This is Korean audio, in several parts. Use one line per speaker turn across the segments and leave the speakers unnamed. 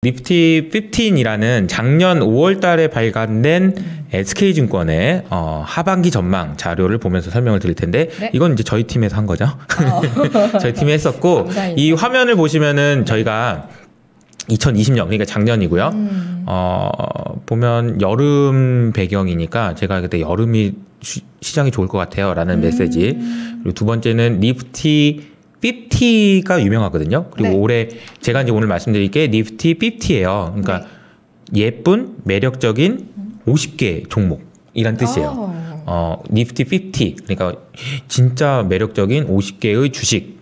니프티 15이라는 작년 5월 달에 발간된 SK증권의 하반기 전망 자료를 보면서 설명을 드릴 텐데
네?
이건 이제 저희 팀에서 한 거죠. 저희 팀이 했었고
감사합니다.
이 화면을 보시면은 저희가 2020년 그러니까 작년이고요. 보면 여름 배경이니까 제가 그때 여름이 시장이 좋을 것 같아요 라는 메시지. 그리고 두 번째는 니프티 50가 유명하거든요. 그리고
네.
올해 제가 이제 오늘 말씀드릴 게 니프티 50예요. 그러니까 예쁜 매력적인 50개 종목이란 뜻이에요. 니프티 50 그러니까 진짜 매력적인 50개의 주식.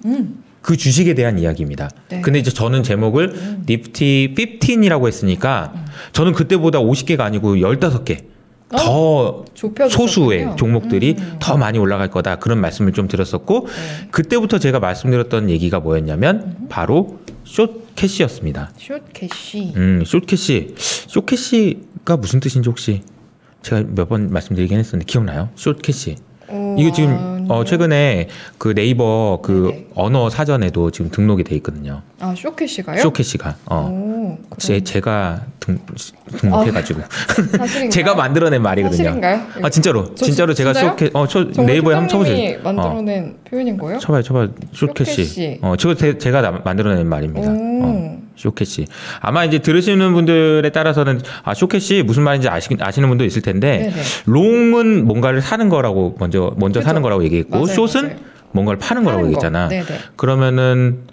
그 주식에 대한 이야기입니다.
네.
근데 이제 저는 제목을 니프티 15이라고 했으니까 저는 그때보다 50개가 아니고 15개 더 소수의 종목들이 더 많이 올라갈 거다 그런 말씀을 좀 드렸었고
네.
그때부터 제가 말씀드렸던 얘기가 뭐였냐면 바로 숏캐시였습니다.
숏캐시.
숏캐시가 무슨 뜻인지 혹시 제가 몇 번 말씀드리긴 했었는데 기억나요? 숏캐시. 이거 지금 최근에 그 네이버 그
네네.
언어 사전에도 지금 등록이 돼 있거든요.
아, 숏캐시가요?
숏캐시가. 제가 등록해가지고
사실인가요?
제가 만들어낸 말이거든요.
사실인가요?
아 진짜로 진짜로 제가
진짜요?
네이버에 한번 쳐보세요.
팀장님이 만들어낸 표현인 거예요?
쳐봐요. 숏캐시. 제가 만들어낸 말입니다. 숏캐시. 아마 이제 들으시는 분들에 따라서는 숏캐시 무슨 말인지 아시는 분도 있을 텐데
네네.
롱은 뭔가를 사는 거라고 먼저
그쵸?
사는 거라고 얘기했고
맞아요,
숏은
맞아요.
뭔가를 파는 거라고 얘기했잖아.
네네.
그러면은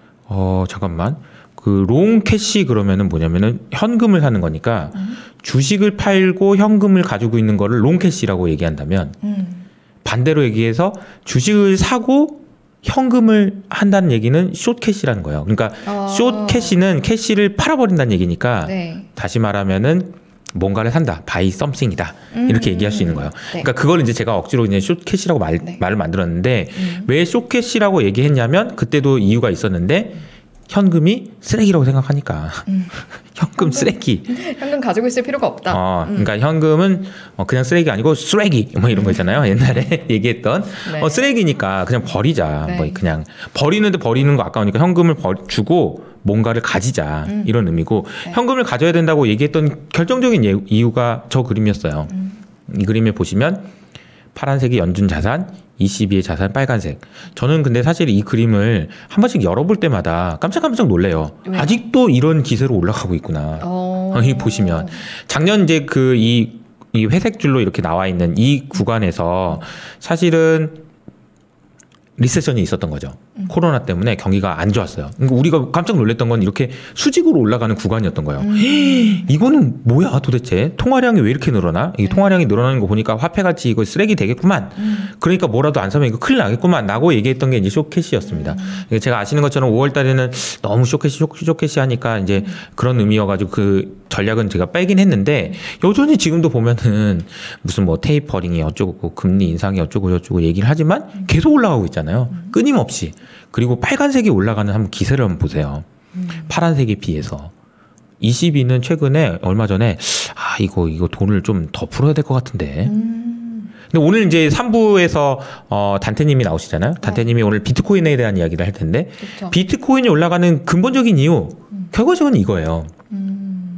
잠깐만. 그 롱캐시 그러면은 뭐냐면은 현금을 사는 거니까 주식을 팔고 현금을 가지고 있는 거를 롱캐시라고 얘기한다면 반대로 얘기해서 주식을 사고 현금을 한다는 얘기는 숏캐시라는 거예요. 그러니까 숏캐시는 캐시를 팔아버린다는 얘기니까
네.
다시 말하면은 뭔가를 산다, buy something이다 이렇게 얘기할 수 있는 거예요.
네.
그러니까 그걸 이제 제가 억지로 이제 숏캐시라고 말을 만들었는데 왜 숏캐시라고 얘기했냐면 그때도 이유가 있었는데 현금이 쓰레기라고 생각하니까 현금 쓰레기.
현금 가지고 있을 필요가 없다.
그러니까 현금은 그냥 쓰레기 아니고 쓰레기 뭐 이런 거 있잖아요. 옛날에 얘기했던
네.
쓰레기니까 그냥 버리자.
네.
뭐 그냥 버리는 거 아까우니까 현금을 주고 뭔가를 가지자 이런 의미고
네.
현금을 가져야 된다고 얘기했던 결정적인 이유가 저 그림이었어요. 이 그림에 보시면 파란색이 연준 자산, 22의 자산 빨간색. 저는 근데 사실 이 그림을 한 번씩 열어볼 때마다 깜짝깜짝 놀래요.
왜요?
아직도 이런 기세로 올라가고 있구나. 이 보시면 작년 이제 이 회색 줄로 이렇게 나와 있는 이 구간에서 사실은 리세션이 있었던 거죠. 코로나 때문에 경기가 안 좋았어요. 그러니까 우리가 깜짝 놀랐던 건 이렇게 수직으로 올라가는 구간이었던 거예요. 이거는 뭐야 도대체? 통화량이 왜 이렇게 늘어나? 이 통화량이 늘어나는 거 보니까 화폐같이 이거 쓰레기 되겠구만. 그러니까 뭐라도 안 사면 이거 큰일 나겠구만 라고 얘기했던 게 이제 숏캐시였습니다. 제가 아시는 것처럼 5월 달에는 너무 숏캐시 하니까 이제 그런 의미여가지고 그 전략은 제가 빼긴 했는데 여전히 지금도 보면은 무슨 뭐 테이퍼링이 어쩌고 금리 인상이 어쩌고 저쩌고 얘기를 하지만 계속 올라가고 있잖아요. 끊임없이. 그리고 빨간색이 올라가는 한번 기세를 한번 보세요. 파란색에 비해서. 22는 최근에 얼마 전에 이거 돈을 좀 더 풀어야 될 것 같은데. 근데 오늘 이제 3부에서 단테님이 나오시잖아요. 단테님이 오늘 비트코인에 대한 이야기를 할 텐데
그쵸.
비트코인이 올라가는 근본적인 이유 결과적으로 이거예요.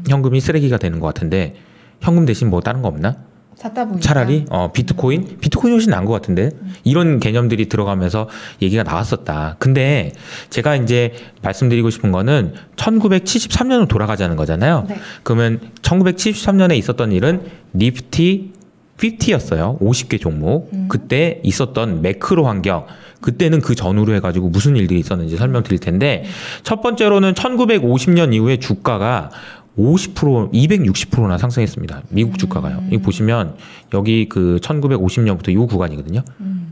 현금이 쓰레기가 되는 것 같은데 현금 대신 뭐 다른 거 없나?
샀다 보니까
차라리 비트코인이 훨씬 나은 것 같은데 이런 개념들이 들어가면서 얘기가 나왔었다. 근데 제가 이제 말씀드리고 싶은 거는 1973년으로 돌아가자는 거잖아요.
네.
그러면 1973년에 있었던 일은 니프티 50였어요. 50개 종목. 그때 있었던 매크로 환경. 그때는 그 전후로 해가지고 무슨 일들이 있었는지 설명드릴 텐데 첫 번째로는 1950년 이후에 주가가 50%, 260%나 상승했습니다. 미국 주가가요. 이거 보시면 여기 그 1950년부터 이 구간이거든요.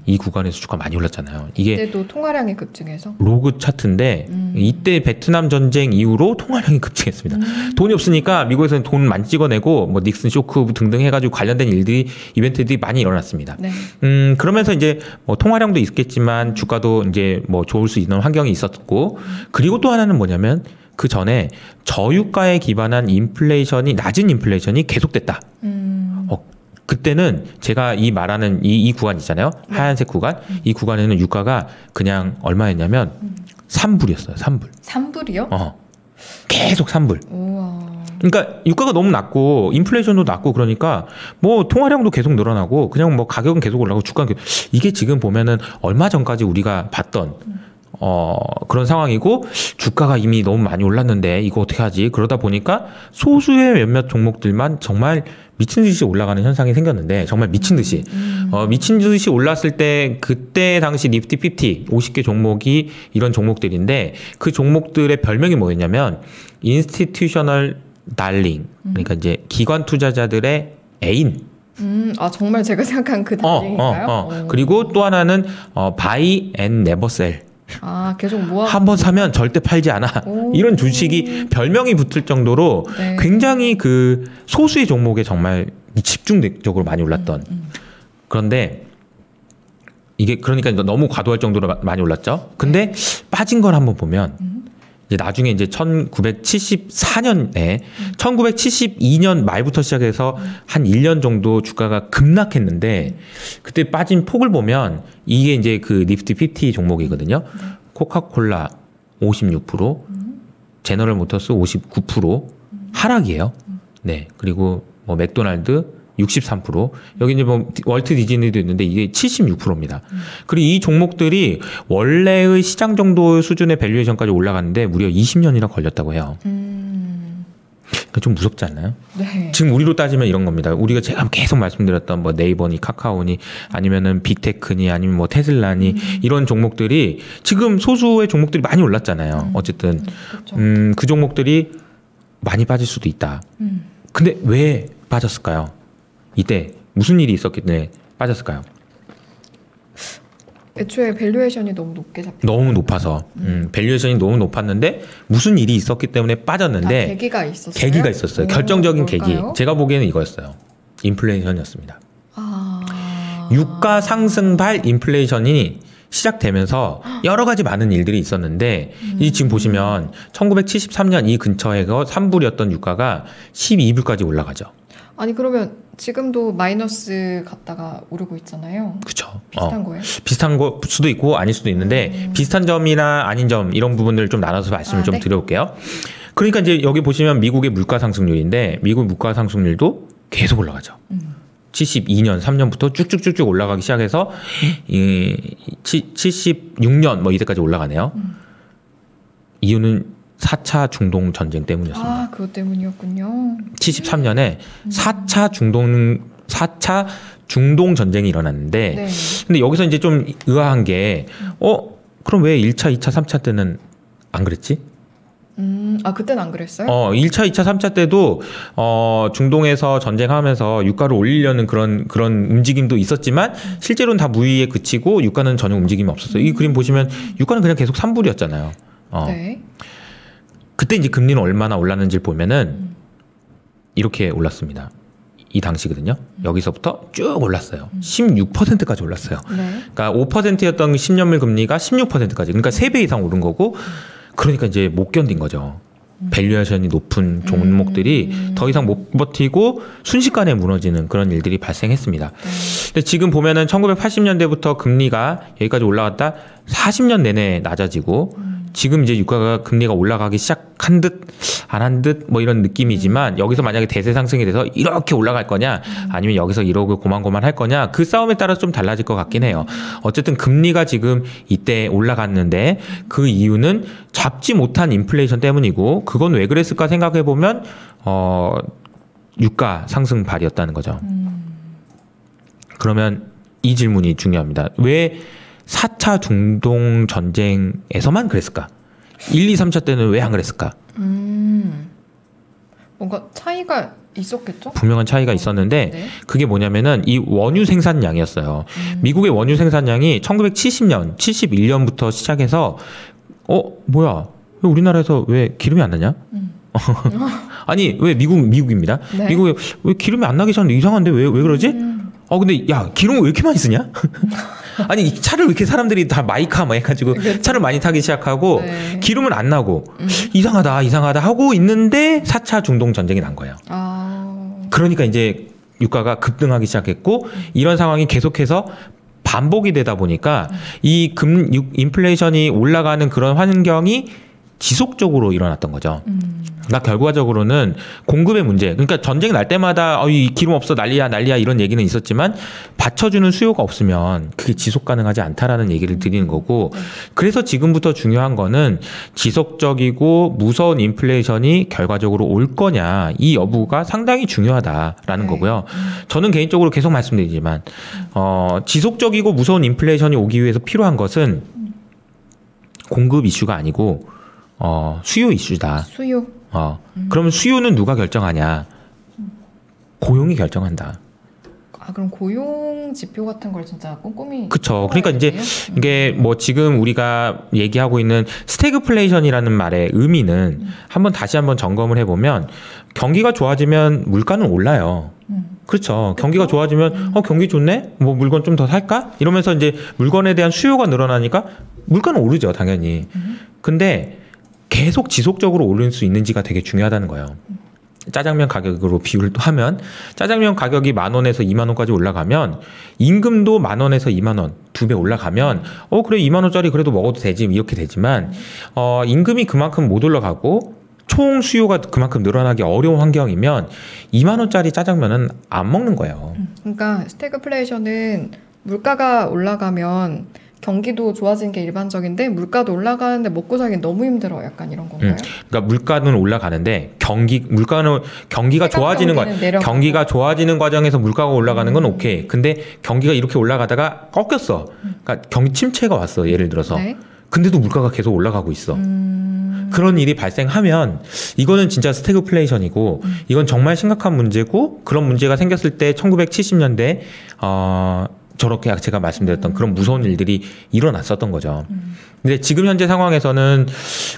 이 구간에서 주가 많이 올랐잖아요. 이게
그때도 통화량이 급증해서
로그 차트인데 이때 베트남 전쟁 이후로 통화량이 급증했습니다. 돈이 없으니까 미국에서는 돈 많이 찍어내고 뭐 닉슨 쇼크 등등 해가지고 관련된 이벤트들이 많이 일어났습니다.
네.
그러면서 이제 뭐 통화량도 있겠지만 주가도 이제 뭐 좋을 수 있는 환경이 있었고 그리고 또 하나는 뭐냐면 그 전에 저유가에 기반한 낮은 인플레이션이 계속됐다. 그때는 제가 이 말하는 이 구간 있잖아요.
네.
하얀색 구간. 이 구간에는 유가가 그냥 얼마였냐면 3불이었어요. 3불.
3불이요?
계속 3불.
우와.
그러니까 유가가 너무 낮고 인플레이션도 낮고 그러니까 뭐 통화량도 계속 늘어나고 그냥 뭐 가격은 계속 올라가고 주가는 이게 지금 보면은 얼마 전까지 우리가 봤던 그런 상황이고 주가가 이미 너무 많이 올랐는데 이거 어떻게 하지? 그러다 보니까 소수의 몇몇 종목들만 정말 미친 듯이 올라가는 현상이 생겼는데 정말 미친 듯이 미친 듯이 올랐을 때 그때 당시 니프티 50개 종목이 이런 종목들인데 그 종목들의 별명이 뭐였냐면 인스티튜셔널 달링 그러니까 이제 기관 투자자들의 애인.
정말 제가 생각한 그 달링인가요?
그리고 또 하나는 바이 앤 네버 셀.
계속 모아.
한번 사면 절대 팔지 않아. 이런 주식이 별명이 붙을 정도로
네.
굉장히 그 소수의 종목에 정말 집중적으로 많이 올랐던. 그런데 이게 그러니까 너무 과도할 정도로 많이 올랐죠. 근데 빠진 걸 한번 보면 이제 나중에 이제 1974년에 1972년 말부터 시작해서 한 1년 정도 주가가 급락했는데 그때 빠진 폭을 보면 이게 이제 그 니프티 50 종목이거든요. 코카콜라 56%, 제너럴 모터스 59% 하락이에요. 네. 그리고 뭐 맥도날드 63%, 여기 이제 뭐 월트 디즈니도 있는데 이게 76%입니다. 그리고 이 종목들이 원래의 시장 정도 수준의 밸류에이션까지 올라갔는데 무려 20년이나 걸렸다고 해요. 좀 무섭지 않나요?
네.
지금 우리로 따지면 이런 겁니다. 우리가 제가 계속 말씀드렸던 뭐 네이버니 카카오니 아니면은 빅테크니 아니면 뭐 테슬라니 이런 종목들이 지금 소수의 종목들이 많이 올랐잖아요. 어쨌든
그렇죠.
그 종목들이 많이 빠질 수도 있다. 근데 왜 빠졌을까요? 이때 무슨 일이 있었기 때문에 빠졌을까요?
애초에 밸류에이션이 너무 높게 잡혀.
너무 높아서 밸류에이션이 너무 높았는데 무슨 일이 있었기 때문에 빠졌는데
계기가 있었어요.
계기가 있었어요. 결정적인
뭘까요?
계기. 제가 보기에는 이거였어요. 인플레이션이었습니다. 유가 상승발 인플레이션이 시작되면서 여러 가지 많은 일들이 있었는데 이 지금 보시면 1973년 이 근처에서 3불이었던 유가가 12불까지 올라가죠.
아니 그러면 지금도 마이너스 갔다가 오르고 있잖아요.
그렇죠.
비슷한 거예요?
비슷한 거 수도 있고 아닐 수도 있는데 비슷한 점이나 아닌 점 이런 부분들을 좀 나눠서 말씀을 좀
네.
드려볼게요. 그러니까 이제 여기 보시면 미국의 물가 상승률인데 미국 물가 상승률도 계속 올라가죠. 72년, 3년부터 쭉쭉쭉쭉 올라가기 시작해서 76년 뭐 이때까지 올라가네요. 이유는 4차 중동 전쟁 때문이었습니다.
그것 때문이었군요.
73년에 4차 중동 전쟁이 일어났는데
네.
근데 여기서 이제 좀 의아한 게 그럼 왜 1차, 2차, 3차 때는 안 그랬지?
그때는 안 그랬어요?
1차, 2차, 3차 때도 중동에서 전쟁하면서 유가를 올리려는 그런 움직임도 있었지만 실제로는 다 무위에 그치고 유가는 전혀 움직임이 없었어요. 이 그림 보시면 유가는 그냥 계속 3불이었잖아요.
네.
그때 이제 금리는 얼마나 올랐는지를 보면은 이렇게 올랐습니다. 이 당시거든요. 여기서부터 쭉 올랐어요. 16%까지 올랐어요.
네.
그러니까 5%였던 10년물 금리가 16%까지. 그러니까 3배 이상 오른 거고 그러니까 이제 못 견딘 거죠. 밸류에이션이 높은 종목들이 더 이상 못 버티고 순식간에 무너지는 그런 일들이 발생했습니다. 근데 지금 보면은 1980년대부터 금리가 여기까지 올라갔다 40년 내내 낮아지고 지금 이제 유가가 금리가 올라가기 시작한 듯 안 한 듯 뭐 이런 느낌이지만 여기서 만약에 대세 상승이 돼서 이렇게 올라갈 거냐 아니면 여기서 이러고 고만고만 할 거냐 그 싸움에 따라서 좀 달라질 것 같긴 해요. 어쨌든 금리가 지금 이때 올라갔는데 그 이유는 잡지 못한 인플레이션 때문이고 그건 왜 그랬을까 생각해 보면 유가 상승 발이었다는 거죠. 그러면 이 질문이 중요합니다. 왜 4차 중동 전쟁에서만 그랬을까? 1, 2, 3차 때는 왜 안 그랬을까?
뭔가 차이가 있었겠죠?
분명한 차이가 있었는데
네.
그게 뭐냐면은 이 원유 생산량이었어요. 미국의 원유 생산량이 1970년, 71년부터 시작해서 뭐야? 왜 우리나라에서 왜 기름이 안 나냐? 아니 왜 미국입니다.
네.
미국에 왜 기름이 안 나기 전에 이상한데 왜 그러지? 근데 야 기름을 왜 이렇게 많이 쓰냐? 아니 차를 왜 이렇게 사람들이 다 마이카 뭐 해가지고
그렇죠.
차를 많이 타기 시작하고
네.
기름은 안 나고 이상하다 하고 있는데 4차 중동 전쟁이 난 거예요. 그러니까 이제 유가가 급등하기 시작했고 이런 상황이 계속해서 반복이 되다 보니까 이 인플레이션이 올라가는 그런 환경이 지속적으로 일어났던 거죠. 그러니까 결과적으로는 공급의 문제. 그러니까 전쟁 날 때마다 이 기름 없어 난리야 이런 얘기는 있었지만 받쳐주는 수요가 없으면 그게 지속 가능하지 않다라는 얘기를 드리는 거고 그래서 지금부터 중요한 거는 지속적이고 무서운 인플레이션이 결과적으로 올 거냐 이 여부가 상당히 중요하다라는 거고요. 저는 개인적으로 계속 말씀드리지만 지속적이고 무서운 인플레이션이 오기 위해서 필요한 것은 공급 이슈가 아니고 수요 이슈다.
수요.
그러면 수요는 누가 결정하냐? 고용이 결정한다.
그럼 고용 지표 같은 걸 진짜 꼼꼼히.
그렇죠. 그러니까 이제 이게 뭐 지금 우리가 얘기하고 있는 스태그플레이션이라는 말의 의미는 다시 한번 점검을 해보면 경기가 좋아지면 물가는 올라요. 그렇죠. 경기가 좋아지면 경기 좋네? 뭐 물건 좀 더 살까? 이러면서 이제 물건에 대한 수요가 늘어나니까 물가는 오르죠, 당연히. 근데 계속 지속적으로 오를 수 있는지가 되게 중요하다는 거예요. 짜장면 가격으로 비유를 또 하면 짜장면 가격이 10,000원에서 20,000원까지 올라가면 임금도 10,000원에서 20,000원 2배 올라가면 그래 20,000원짜리 그래도 먹어도 되지 이렇게 되지만 임금이 그만큼 못 올라가고 총 수요가 그만큼 늘어나기 어려운 환경이면 20,000원짜리 짜장면은 안 먹는 거예요.
그러니까 스태그플레이션은 물가가 올라가면 경기도 좋아지는 게 일반적인데 물가도 올라가는데 먹고 살긴 너무 힘들어 약간 이런 건가요?
그러니까 물가는 올라가는데 경기가 좋아지는 과정에서 물가가 올라가는 건 오케이. 근데 경기가 이렇게 올라가다가 꺾였어. 그러니까 경기 침체가 왔어. 예를 들어서.
네.
근데도 물가가 계속 올라가고 있어. 그런 일이 발생하면 이거는 진짜 스태그플레이션이고 이건 정말 심각한 문제고 그런 문제가 생겼을 때 1970년대 저렇게 제가 말씀드렸던 그런 무서운 일들이 일어났었던 거죠. 근데 지금 현재 상황에서는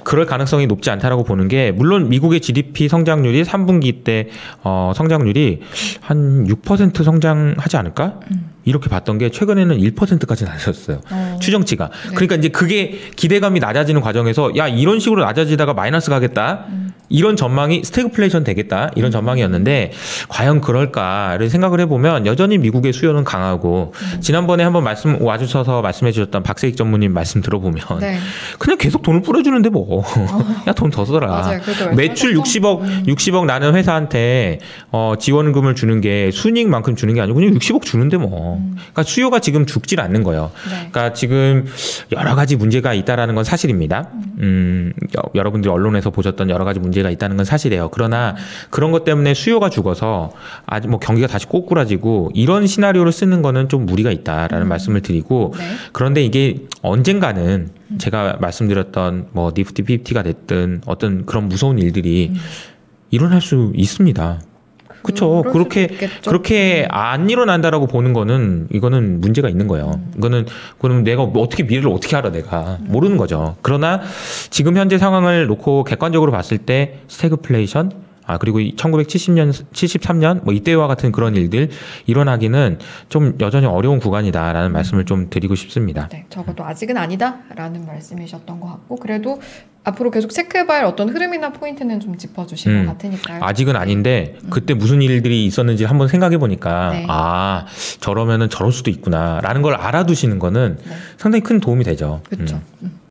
그럴 가능성이 높지 않다라고 보는 게 물론 미국의 GDP 성장률이 3분기 때 성장률이 한 6% 성장하지 않을까? 이렇게 봤던 게 최근에는 1%까지 낮았어요. 추정치가.
네.
그러니까 이제 그게 기대감이 낮아지는 과정에서 야 이런 식으로 낮아지다가 마이너스 가겠다. 이런 전망이 스태그플레이션 되겠다. 이런 전망이었는데 과연 그럴까를 생각을 해보면 여전히 미국의 수요는 강하고 지난번에 한번 와주셔서 말씀해 주셨던 박세익 전무님 말씀 들어보면
네.
그냥 계속 돈을 뿌려주는데 뭐. 야 돈 더 써라.
맞아요.
매출 60억 나는 회사한테 지원금을 주는 게 순이익만큼 주는 게 아니고 그냥 60억 주는데 뭐. 그러니까 수요가 지금 죽질 않는 거예요.
네.
그러니까 지금 여러 가지 문제가 있다라는 건 사실입니다. 여러분들이 언론에서 보셨던 여러 가지 문제가 있다는 건 사실이에요. 그러나 그런 것 때문에 수요가 죽어서 아직 뭐 경기가 다시 꼬꾸라지고 이런 시나리오를 쓰는 거는 좀 무리가 있다라는 말씀을 드리고
네.
그런데 이게 언젠가는 제가 말씀드렸던 뭐 니프티 50가 됐든 어떤 그런 무서운 일들이 일어날 수 있습니다. 그렇죠. 그렇게 안 일어난다라고 보는 거는 이거는 문제가 있는 거예요. 그거는 내가 어떻게 미래를 어떻게 알아 내가 모르는 거죠. 그러나 지금 현재 상황을 놓고 객관적으로 봤을 때 스태그플레이션 그리고 1970년, 73년 뭐 이때와 같은 그런 일들 일어나기는 좀 여전히 어려운 구간이다라는 말씀을 좀 드리고 싶습니다.
네, 적어도 아직은 아니다라는 말씀이셨던 것 같고 그래도 앞으로 계속 체크해봐야 할 어떤 흐름이나 포인트는 좀 짚어주실 것 같으니까요.
아직은 아닌데 그때 무슨 일들이 있었는지 한번 생각해 보니까
네.
저러면은 저럴 수도 있구나라는 걸 알아두시는 거는 상당히 큰 도움이 되죠.
그렇죠.